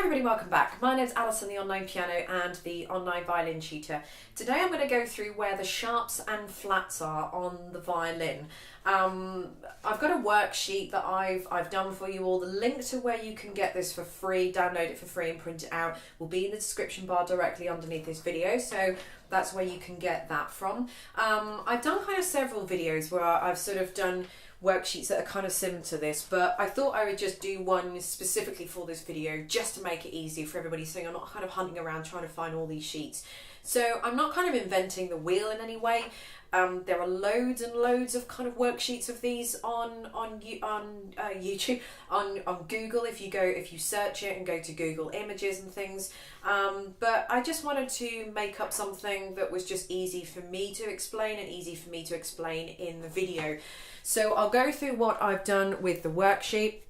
everybody, welcome back. My name's Alison, the online piano and the online violin tutor. Today I'm going to go through where the sharps and flats are on the violin. I've got a worksheet that I've done for you all. The link to where you can get this for free, download it for free and print it out, will be in the description bar directly underneath this video, so that's where you can get that from. I've done kind of several videos where I've sort of done worksheets that are kind of similar to this, but I thought I would just do one specifically for this video just to make it easier for everybody, so I'm not kind of hunting around trying to find all these sheets. So I'm not kind of inventing the wheel in any way. There are loads and loads of kind of worksheets of these on YouTube, on Google if you search it and go to Google Images and things. But I just wanted to make up something that was just easy for me to explain and easy for me to explain in the video. So I'll go through what I've done with the worksheet.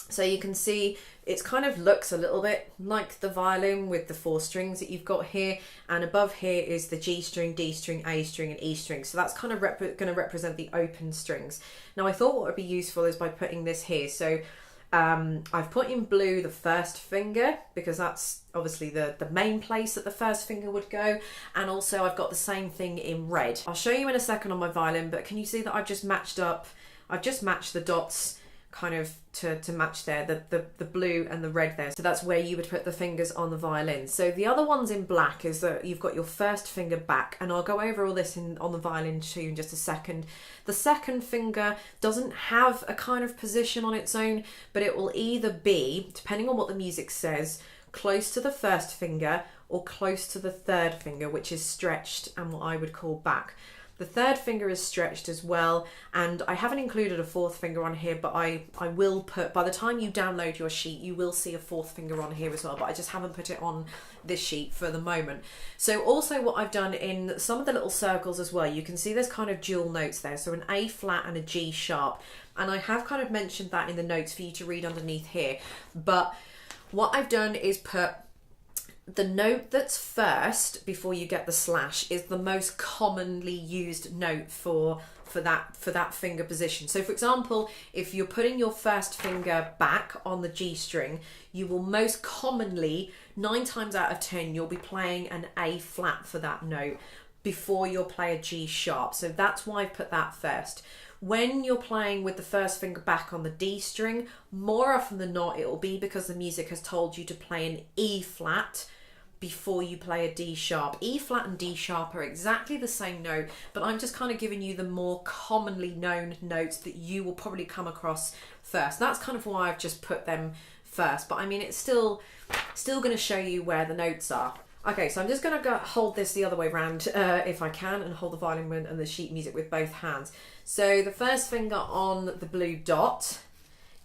So you can see it kind of looks a little bit like the violin with the 4 strings that you've got here, and above here is the G string, D string, A string and E string. So that's kind of going to represent the open strings. Now I thought what would be useful is by putting this here. So I've put in blue the first finger because that's obviously the main place that the first finger would go, and also I've got the same thing in red. I'll show you in a second on my violin, but can you see that I've just matched the dots kind of to match there, the blue and the red there. So that's where you would put the fingers on the violin. So the other ones in black is that you've got your first finger back, and I'll go over all this on the violin too in just a second. The second finger doesn't have a kind of position on its own, but it will either be, depending on what the music says, close to the first finger or close to the third finger, which is stretched and what I would call back. The third finger is stretched as well, and I haven't included a 4th finger on here, but I will put, by the time you download your sheet, you will see a 4th finger on here as well, but I just haven't put it on this sheet for the moment. So also what I've done in some of the little circles as well, you can see there's kind of dual notes there, so an A flat and a G sharp, and I have kind of mentioned that in the notes for you to read underneath here, but what I've done is put the note that's first before you get the slash is the most commonly used note for that finger position. So for example, if you're putting your first finger back on the G string, you will most commonly, 9 times out of 10, you'll be playing an A flat for that note before you'll play a G sharp. So that's why I've put that first. When you're playing with the first finger back on the D string, more often than not, it will be because the music has told you to play an E flat before you play a D sharp. E flat and D sharp are exactly the same note, but I'm just kind of giving you the more commonly known notes that you will probably come across first. That's kind of why I've just put them first, but I mean, it's still going to show you where the notes are. Okay, so I'm just going to hold this the other way around if I can, and hold the violin and the sheet music with both hands. So the first finger on the blue dot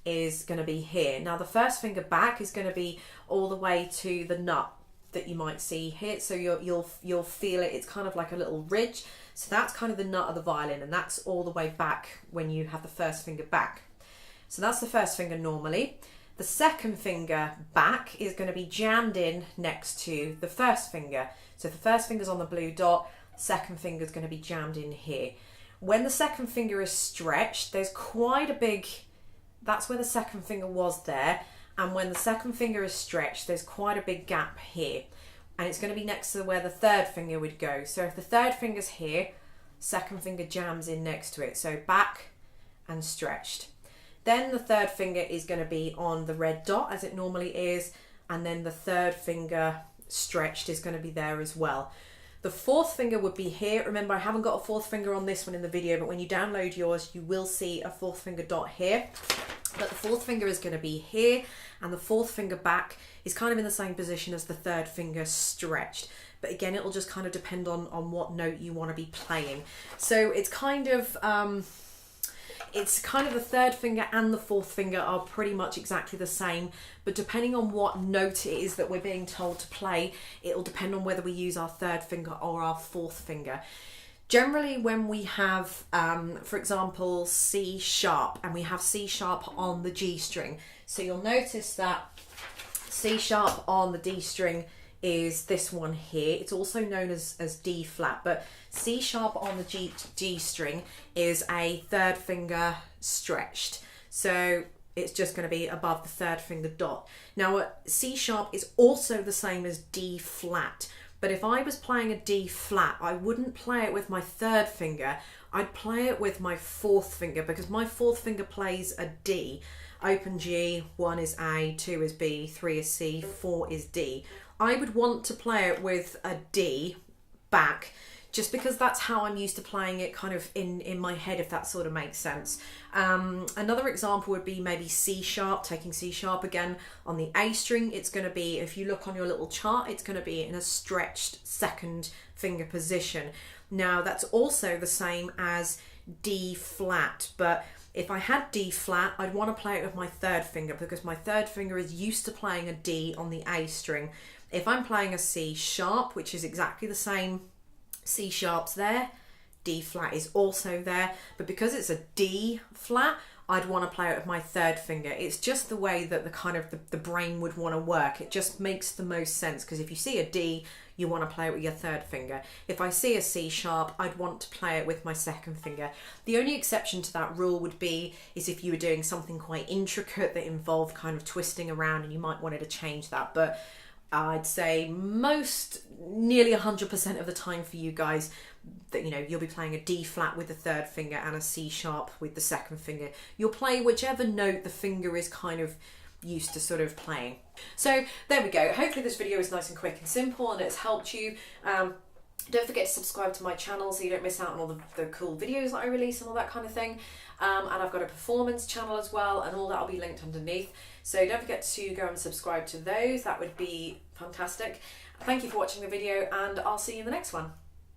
is going to be here. Now the first finger back is going to be all the way to the nut that you might see here, so you'll feel it. It's kind of like a little ridge, so that's kind of the nut of the violin, and that's all the way back when you have the first finger back. So that's the first finger normally. The second finger back is going to be jammed in next to the first finger. So if the first finger's on the blue dot, second finger is going to be jammed in here. When the second finger is stretched, there's quite a big, that's where the second finger was there, and when the second finger is stretched, there's quite a big gap here, and it's going to be next to where the third finger would go. So if the third finger's here, second finger jams in next to it, so back and stretched. Then the third finger is going to be on the red dot as it normally is, and then the third finger stretched is going to be there as well. The 4th finger would be here. Remember, I haven't got a 4th finger on this one in the video, but when you download yours, you will see a 4th finger dot here. But the 4th finger is going to be here, and the 4th finger back is kind of in the same position as the 3rd finger stretched. But again, it will just kind of depend on what note you want to be playing. So it's kind of the 3rd finger and the 4th finger are pretty much exactly the same, but depending on what note it is that we're being told to play, it'll depend on whether we use our 3rd finger or our 4th finger. Generally, when we have, for example, C sharp, and we have C sharp on the G string, so you'll notice that C sharp on the D string is this one here. It's also known as D flat, but C sharp on the G string is a 3rd finger stretched. So it's just going to be above the third finger dot. Now a C sharp is also the same as D flat, but if I was playing a D flat, I wouldn't play it with my third finger, I'd play it with my fourth finger, because my fourth finger plays a D. Open G, 1 is A, 2 is B, 3 is C, 4 is D. I would want to play it with a D back, just because that's how I'm used to playing it kind of in my head, if that sort of makes sense. Another example would be maybe C sharp, taking C sharp again. On the A string, it's going to be, if you look on your little chart, it's going to be in a stretched second finger position. Now that's also the same as D flat, but if I had D flat, I'd want to play it with my third finger, because my third finger is used to playing a D on the A string. If I'm playing a C sharp, which is exactly the same, C sharp's there, D flat is also there, but because it's a D flat, I'd want to play it with my third finger. It's just the way that the brain would want to work. It just makes the most sense, because if you see a D, you want to play it with your third finger. If I see a C sharp, I'd want to play it with my second finger. The only exception to that rule would be is if you were doing something quite intricate that involved kind of twisting around, and you might want to change that. But I'd say nearly 100% of the time for you guys, that you'll be playing a D flat with the third finger and a C sharp with the second finger. You'll play whichever note the finger is kind of used to sort of playing. So there we go. Hopefully this video is nice and quick and simple, and it's helped you. Don't forget to subscribe to my channel so you don't miss out on all the cool videos that I release and all that kind of thing. And I've got a performance channel as well, and all that will be linked underneath. So don't forget to go and subscribe to those. That would be fantastic. Thank you for watching the video, and I'll see you in the next one.